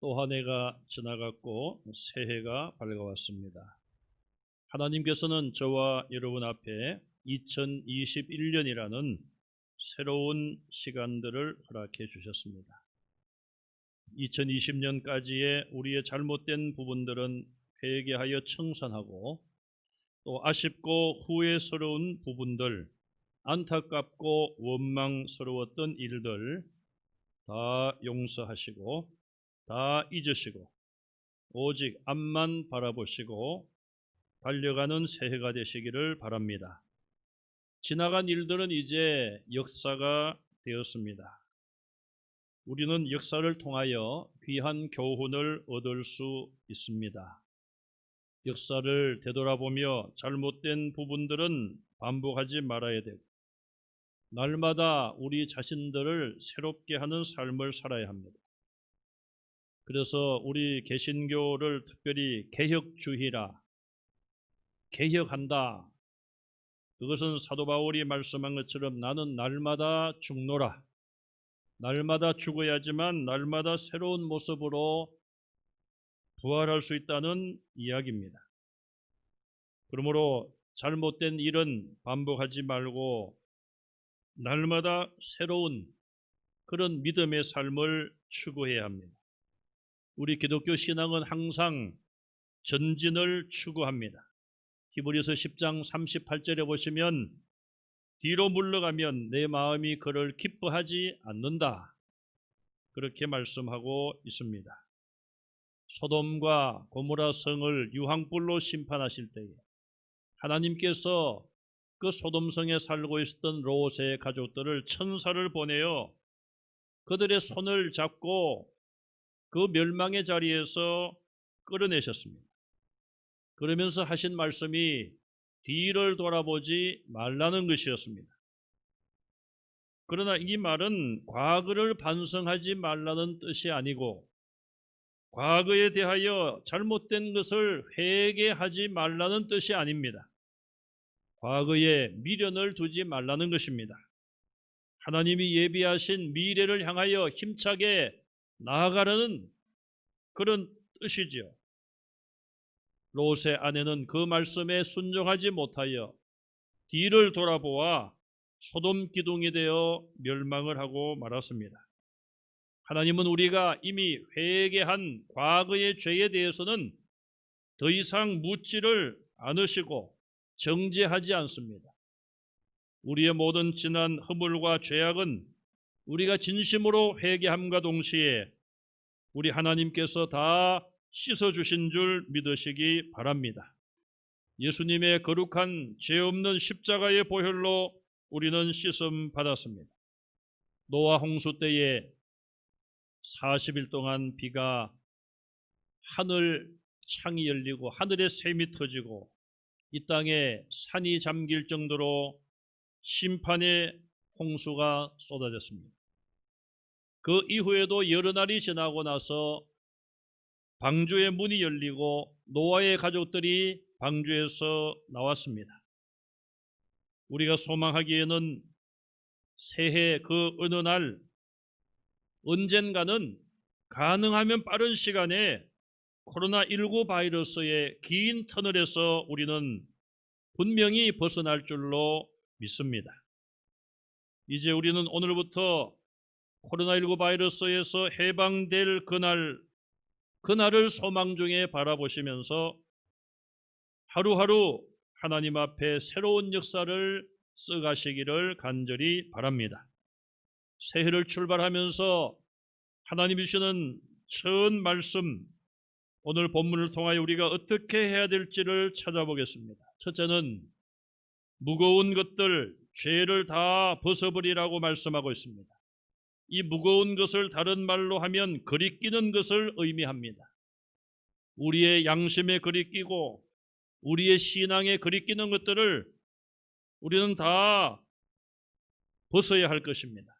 또 한 해가 지나갔고 새해가 밝아왔습니다. 하나님께서는 저와 여러분 앞에 2021년이라는 새로운 시간들을 허락해 주셨습니다. 2020년까지의 우리의 잘못된 부분들은 회개하여 청산하고, 또 아쉽고 후회스러운 부분들, 안타깝고 원망스러웠던 일들 다 용서하시고 다 잊으시고 오직 앞만 바라보시고 달려가는 새해가 되시기를 바랍니다. 지나간 일들은 이제 역사가 되었습니다. 우리는 역사를 통하여 귀한 교훈을 얻을 수 있습니다. 역사를 되돌아보며 잘못된 부분들은 반복하지 말아야 되고, 날마다 우리 자신들을 새롭게 하는 삶을 살아야 합니다. 그래서 우리 개신교를 특별히 개혁주의라, 개혁한다. 그것은 사도 바울이 말씀한 것처럼 나는 날마다 죽노라, 날마다 죽어야지만 날마다 새로운 모습으로 부활할 수 있다는 이야기입니다. 그러므로 잘못된 일은 반복하지 말고 날마다 새로운 그런 믿음의 삶을 추구해야 합니다. 우리 기독교 신앙은 항상 전진을 추구합니다. 히브리서 10장 38절에 보시면 뒤로 물러가면 내 마음이 그를 기뻐하지 않는다, 그렇게 말씀하고 있습니다. 소돔과 고모라 성을 유황불로 심판하실 때에 하나님께서 그 소돔성에 살고 있었던 롯의 가족들을 천사를 보내어 그들의 손을 잡고 그 멸망의 자리에서 끌어내셨습니다. 그러면서 하신 말씀이 뒤를 돌아보지 말라는 것이었습니다. 그러나 이 말은 과거를 반성하지 말라는 뜻이 아니고, 과거에 대하여 잘못된 것을 회개하지 말라는 뜻이 아닙니다. 과거에 미련을 두지 말라는 것입니다. 하나님이 예비하신 미래를 향하여 힘차게 나아가라는 그런 뜻이지요. 롯의 아내는 그 말씀에 순종하지 못하여 뒤를 돌아보아 소돔 기둥이 되어 멸망을 하고 말았습니다. 하나님은 우리가 이미 회개한 과거의 죄에 대해서는 더 이상 묻지를 않으시고 정죄하지 않습니다. 우리의 모든 지난 허물과 죄악은 우리가 진심으로 회개함과 동시에 우리 하나님께서 다 씻어주신 줄 믿으시기 바랍니다. 예수님의 거룩한 죄 없는 십자가의 보혈로 우리는 씻음 받았습니다. 노아 홍수 때에 40일 동안 비가 하늘 창이 열리고 하늘에 샘이 터지고 이 땅에 산이 잠길 정도로 심판의 홍수가 쏟아졌습니다. 그 이후에도 여러 날이 지나고 나서 방주의 문이 열리고 노아의 가족들이 방주에서 나왔습니다. 우리가 소망하기에는 새해 그 어느 날 언젠가는 가능하면 빠른 시간에 코로나19 바이러스의 긴 터널에서 우리는 분명히 벗어날 줄로 믿습니다. 이제 우리는 오늘부터 코로나19 바이러스에서 해방될 그날을 소망 중에 바라보시면서 하루하루 하나님 앞에 새로운 역사를 써가시기를 간절히 바랍니다. 새해를 출발하면서 하나님이 주시는 첫 말씀, 오늘 본문을 통하여 우리가 어떻게 해야 될지를 찾아보겠습니다. 첫째는 무거운 것들, 죄를 다 벗어버리라고 말씀하고 있습니다. 이 무거운 것을 다른 말로 하면 거리끼는 것을 의미합니다. 우리의 양심에 거리끼고 우리의 신앙에 거리끼는 것들을 우리는 다 벗어야 할 것입니다.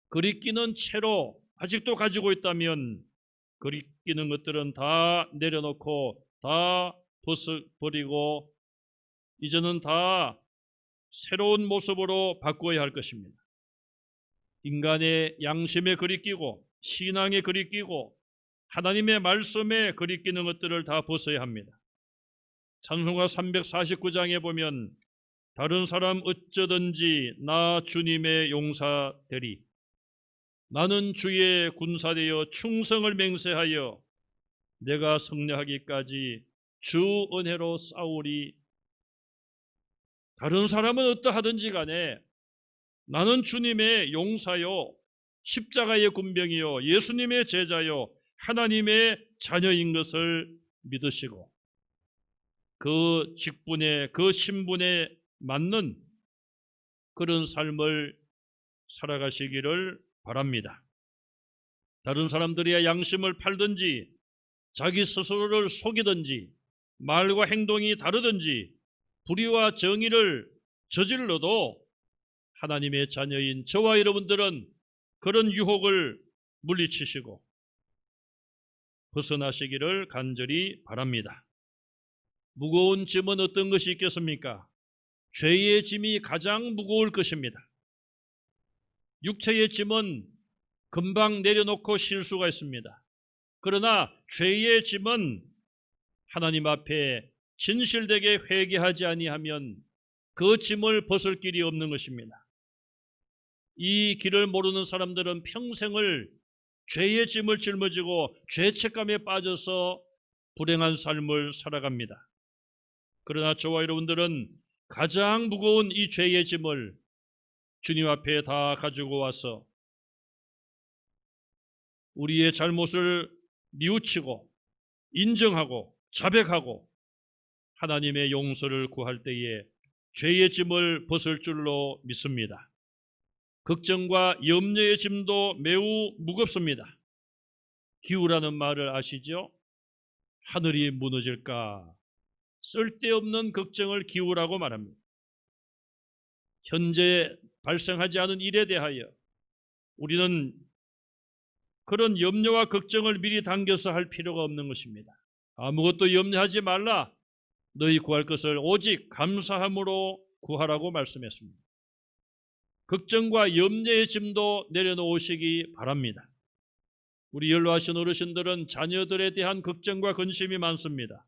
거리끼는 채로 아직도 가지고 있다면 거리끼는 것들은 다 내려놓고 다 벗어버리고 이제는 다 새로운 모습으로 바꾸어야 할 것입니다. 인간의 양심에 거리끼고 신앙에 거리끼고 하나님의 말씀에 거리끼는 것들을 다 벗어야 합니다. 찬송가 349장에 보면 다른 사람 어쩌든지 나 주님의 용사 되리. 나는 주의 군사되어 충성을 맹세하여 내가 승리하기까지 주 은혜로 싸우리. 다른 사람은 어떠하든지 간에 나는 주님의 용사요, 십자가의 군병이요, 예수님의 제자요, 하나님의 자녀인 것을 믿으시고 그 직분에, 그 신분에 맞는 그런 삶을 살아가시기를 바랍니다. 다른 사람들의 양심을 팔든지 자기 스스로를 속이든지 말과 행동이 다르든지 불의와 정의를 저질러도 하나님의 자녀인 저와 여러분들은 그런 유혹을 물리치시고 벗어나시기를 간절히 바랍니다. 무거운 짐은 어떤 것이 있겠습니까? 죄의 짐이 가장 무거울 것입니다. 육체의 짐은 금방 내려놓고 쉴 수가 있습니다. 그러나 죄의 짐은 하나님 앞에 진실되게 회개하지 아니하면 그 짐을 벗을 길이 없는 것입니다. 이 길을 모르는 사람들은 평생을 죄의 짐을 짊어지고 죄책감에 빠져서 불행한 삶을 살아갑니다. 그러나 저와 여러분들은 가장 무거운 이 죄의 짐을 주님 앞에 다 가지고 와서 우리의 잘못을 뉘우치고 인정하고 자백하고 하나님의 용서를 구할 때에 죄의 짐을 벗을 줄로 믿습니다. 걱정과 염려의 짐도 매우 무겁습니다. 기우라는 말을 아시죠? 하늘이 무너질까? 쓸데없는 걱정을 기우라고 말합니다. 현재 발생하지 않은 일에 대하여 우리는 그런 염려와 걱정을 미리 당겨서 할 필요가 없는 것입니다. 아무것도 염려하지 말라. 너희 구할 것을 오직 감사함으로 구하라고 말씀했습니다. 걱정과 염려의 짐도 내려놓으시기 바랍니다. 우리 연로하신 어르신들은 자녀들에 대한 걱정과 근심이 많습니다.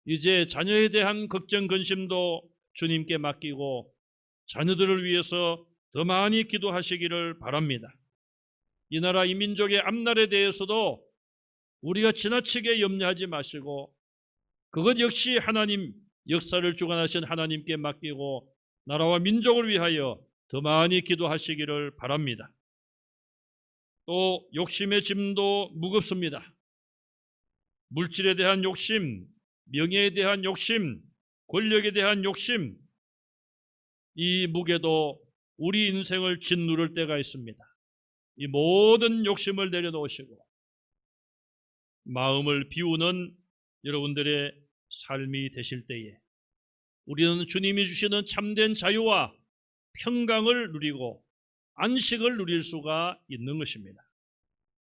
이제 자녀에 대한 걱정, 근심도 주님께 맡기고 자녀들을 위해서 더 많이 기도하시기를 바랍니다. 이 나라 이 민족의 앞날에 대해서도 우리가 지나치게 염려하지 마시고 그것 역시 하나님 역사를 주관하신 하나님께 맡기고 나라와 민족을 위하여 더 많이 기도하시기를 바랍니다. 또 욕심의 짐도 무겁습니다. 물질에 대한 욕심, 명예에 대한 욕심, 권력에 대한 욕심, 이 무게도 우리 인생을 짓누를 때가 있습니다. 이 모든 욕심을 내려놓으시고 마음을 비우는 여러분들의 삶이 되실 때에 우리는 주님이 주시는 참된 자유와 평강을 누리고 안식을 누릴 수가 있는 것입니다.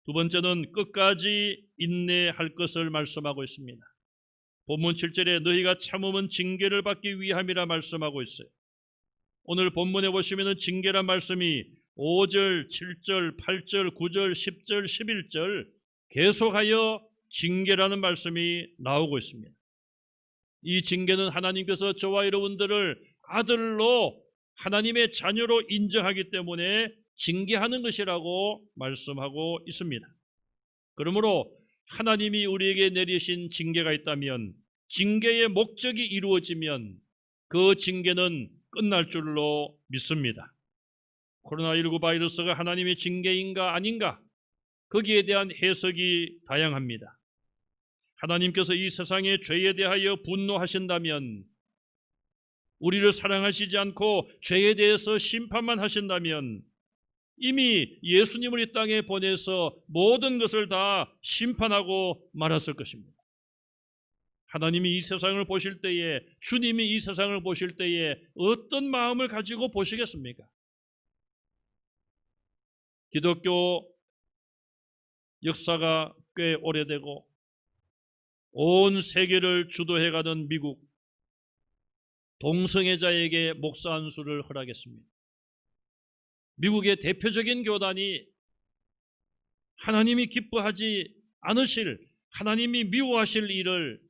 두 번째는 끝까지 인내할 것을 말씀하고 있습니다. 본문 7절에 너희가 참음은 징계를 받기 위함이라 말씀하고 있어요. 오늘 본문에 보시면 징계란 말씀이 5절, 7절, 8절, 9절, 10절, 11절 계속하여 징계라는 말씀이 나오고 있습니다. 이 징계는 하나님께서 저와 여러분들을 아들로 하나님의 자녀로 인정하기 때문에 징계하는 것이라고 말씀하고 있습니다. 그러므로 하나님이 우리에게 내리신 징계가 있다면 징계의 목적이 이루어지면 그 징계는 끝날 줄로 믿습니다. 코로나19 바이러스가 하나님의 징계인가 아닌가? 거기에 대한 해석이 다양합니다. 하나님께서 이 세상의 죄에 대하여 분노하신다면, 우리를 사랑하시지 않고 죄에 대해서 심판만 하신다면 이미 예수님을 이 땅에 보내서 모든 것을 다 심판하고 말았을 것입니다. 하나님이 이 세상을 보실 때에, 주님이 이 세상을 보실 때에 어떤 마음을 가지고 보시겠습니까? 기독교 역사가 꽤 오래되고 온 세계를 주도해가던 미국, 동성애자에게 목사 안수를 허락했습니다. 미국의 대표적인 교단이 하나님이 기뻐하지 않으실, 하나님이 미워하실 일을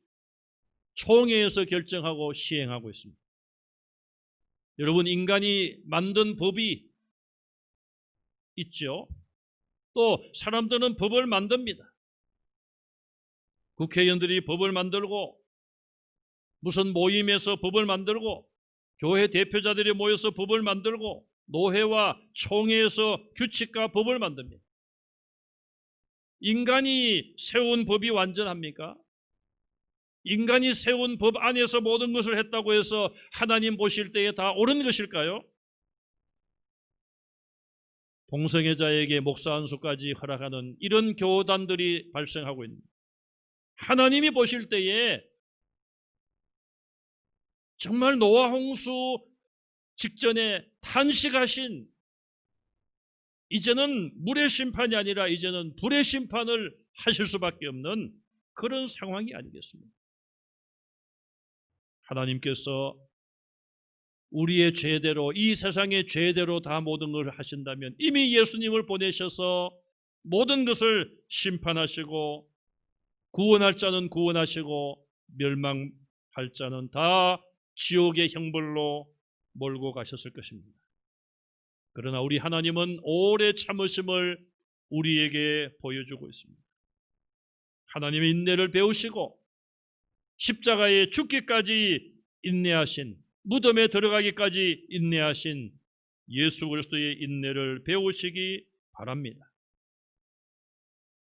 총회에서 결정하고 시행하고 있습니다. 여러분, 인간이 만든 법이 있죠. 또 사람들은 법을 만듭니다. 국회의원들이 법을 만들고, 무슨 모임에서 법을 만들고, 교회 대표자들이 모여서 법을 만들고, 노회와 총회에서 규칙과 법을 만듭니다. 인간이 세운 법이 완전합니까? 인간이 세운 법 안에서 모든 것을 했다고 해서 하나님 보실 때에 다 옳은 것일까요? 동성애자에게 목사 안수까지 허락하는 이런 교단들이 발생하고 있습니다. 하나님이 보실 때에 정말 노아 홍수 직전에 탄식하신, 이제는 물의 심판이 아니라 이제는 불의 심판을 하실 수밖에 없는 그런 상황이 아니겠습니까? 하나님께서 우리의 죄대로, 이 세상의 죄대로 다 모든 걸 하신다면 이미 예수님을 보내셔서 모든 것을 심판하시고, 구원할 자는 구원하시고 멸망할 자는 다 지옥의 형벌로 몰고 가셨을 것입니다. 그러나 우리 하나님은 오래 참으심을 우리에게 보여주고 있습니다. 하나님의 인내를 배우시고 십자가에 죽기까지 인내하신, 무덤에 들어가기까지 인내하신 예수 그리스도의 인내를 배우시기 바랍니다.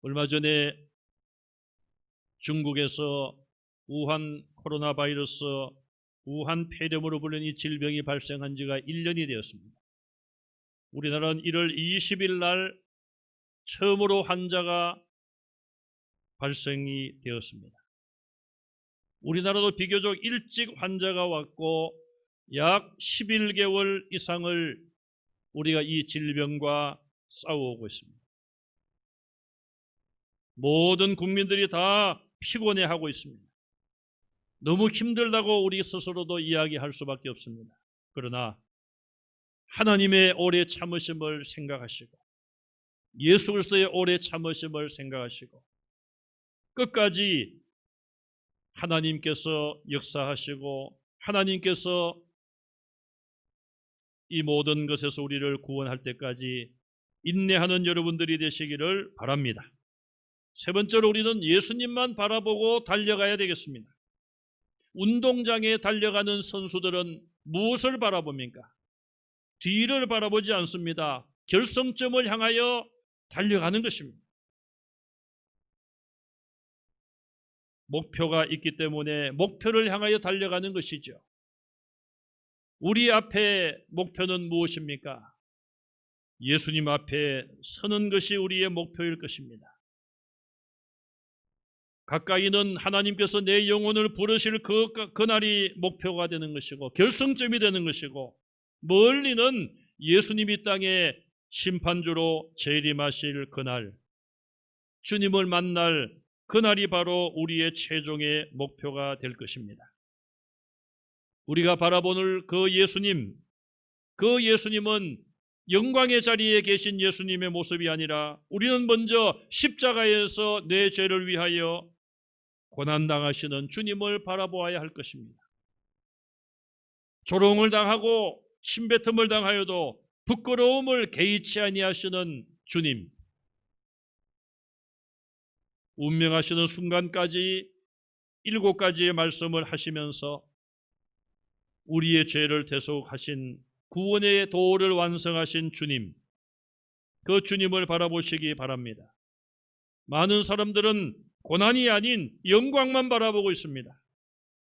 얼마 전에 중국에서 우한 코로나 바이러스, 우한 폐렴으로 불리는 이 질병이 발생한 지가 1년이 되었습니다. 우리나라는 1월 20일 날 처음으로 환자가 발생이 되었습니다. 우리나라도 비교적 일찍 환자가 왔고 약 11개월 이상을 우리가 이 질병과 싸워오고 있습니다. 모든 국민들이 다 피곤해하고 있습니다. 너무 힘들다고 우리 스스로도 이야기할 수밖에 없습니다. 그러나 하나님의 오래 참으심을 생각하시고, 예수 그리스도의 오래 참으심을 생각하시고, 끝까지 하나님께서 역사하시고 하나님께서 이 모든 것에서 우리를 구원할 때까지 인내하는 여러분들이 되시기를 바랍니다. 세 번째로, 우리는 예수님만 바라보고 달려가야 되겠습니다. 운동장에 달려가는 선수들은 무엇을 바라봅니까? 뒤를 바라보지 않습니다. 결승점을 향하여 달려가는 것입니다. 목표가 있기 때문에 목표를 향하여 달려가는 것이죠. 우리 앞에 목표는 무엇입니까? 예수님 앞에 서는 것이 우리의 목표일 것입니다. 가까이는 하나님께서 내 영혼을 부르실 그날이 목표가 되는 것이고 결승점이 되는 것이고, 멀리는 예수님이 이 땅에 심판주로 재림하실 그날, 주님을 만날 그날이 바로 우리의 최종의 목표가 될 것입니다. 우리가 바라보는 그 예수님은 영광의 자리에 계신 예수님의 모습이 아니라 우리는 먼저 십자가에서 내 죄를 위하여 고난당하시는 주님을 바라보아야 할 것입니다. 조롱을 당하고 침뱉음을 당하여도 부끄러움을 개의치 아니하시는 주님, 운명하시는 순간까지 7가지의 말씀을 하시면서 우리의 죄를 대속하신 구원의 도를 완성하신 주님, 그 주님을 바라보시기 바랍니다. 많은 사람들은 고난이 아닌 영광만 바라보고 있습니다.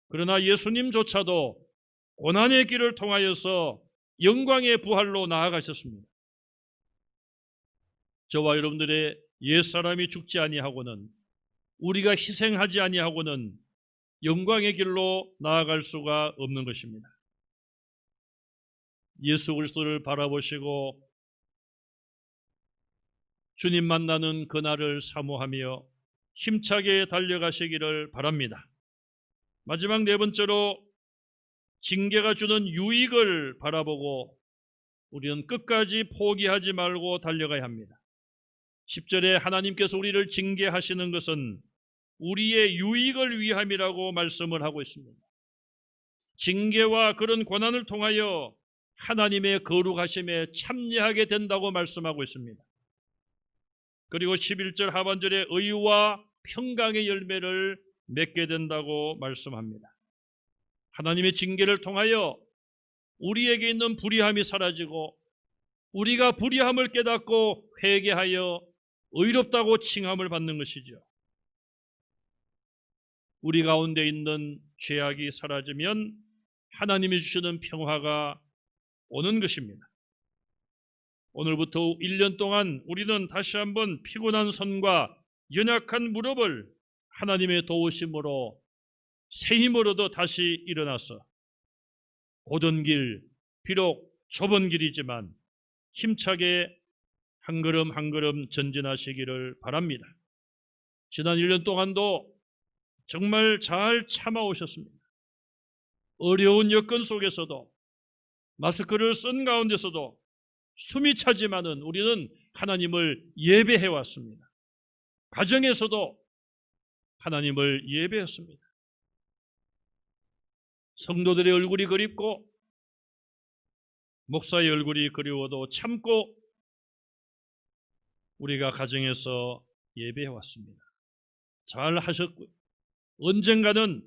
그러나 예수님조차도 고난의 길을 통하여서 영광의 부활로 나아가셨습니다. 저와 여러분들의 옛사람이 죽지 아니하고는, 우리가 희생하지 아니하고는 영광의 길로 나아갈 수가 없는 것입니다. 예수 그리스도를 바라보시고 주님 만나는 그날을 사모하며 힘차게 달려가시기를 바랍니다. 마지막 네 번째로, 징계가 주는 유익을 바라보고 우리는 끝까지 포기하지 말고 달려가야 합니다. 10절에 하나님께서 우리를 징계하시는 것은 우리의 유익을 위함이라고 말씀을 하고 있습니다. 징계와 그런 고난을 통하여 하나님의 거룩하심에 참여하게 된다고 말씀하고 있습니다. 그리고 11절 하반절에 의와 평강의 열매를 맺게 된다고 말씀합니다. 하나님의 징계를 통하여 우리에게 있는 불의함이 사라지고 우리가 불의함을 깨닫고 회개하여 의롭다고 칭함을 받는 것이죠. 우리 가운데 있는 죄악이 사라지면 하나님이 주시는 평화가 오는 것입니다. 오늘부터 1년 동안 우리는 다시 한번 피곤한 손과 연약한 무릎을 하나님의 도우심으로 새 힘으로도 다시 일어나서 고된 길, 비록 좁은 길이지만 힘차게 한 걸음 한 걸음 전진하시기를 바랍니다. 지난 1년 동안도 정말 잘 참아오셨습니다. 어려운 여건 속에서도 마스크를 쓴 가운데서도 숨이 차지만은 우리는 하나님을 예배해 왔습니다. 가정에서도 하나님을 예배했습니다. 성도들의 얼굴이 그립고 목사의 얼굴이 그리워도 참고 우리가 가정에서 예배해 왔습니다. 잘 하셨고요. 언젠가는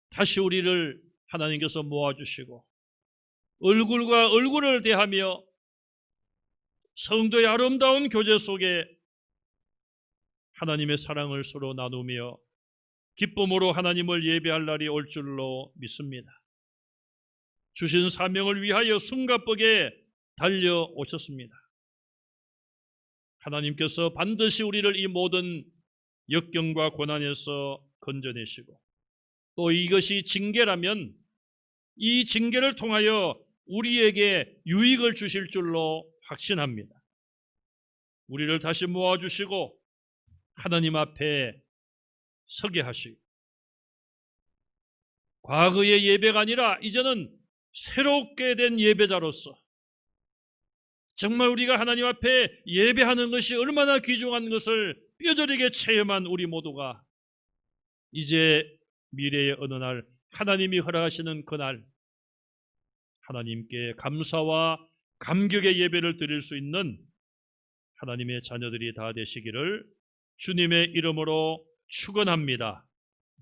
다시 우리를 하나님께서 모아주시고 얼굴과 얼굴을 대하며 성도의 아름다운 교제 속에 하나님의 사랑을 서로 나누며 기쁨으로 하나님을 예배할 날이 올 줄로 믿습니다. 주신 사명을 위하여 숨가쁘게 달려오셨습니다. 하나님께서 반드시 우리를 이 모든 역경과 고난에서 건져내시고 또 이것이 징계라면 이 징계를 통하여 우리에게 유익을 주실 줄로 확신합니다. 우리를 다시 모아주시고 하나님 앞에 서게 하시고 과거의 예배가 아니라 이제는 새롭게 된 예배자로서 정말 우리가 하나님 앞에 예배하는 것이 얼마나 귀중한 것을 뼈저리게 체험한 우리 모두가 이제 미래의 어느 날 하나님이 허락하시는 그날 하나님께 감사와 감격의 예배를 드릴 수 있는 하나님의 자녀들이 다 되시기를 주님의 이름으로 축원합니다.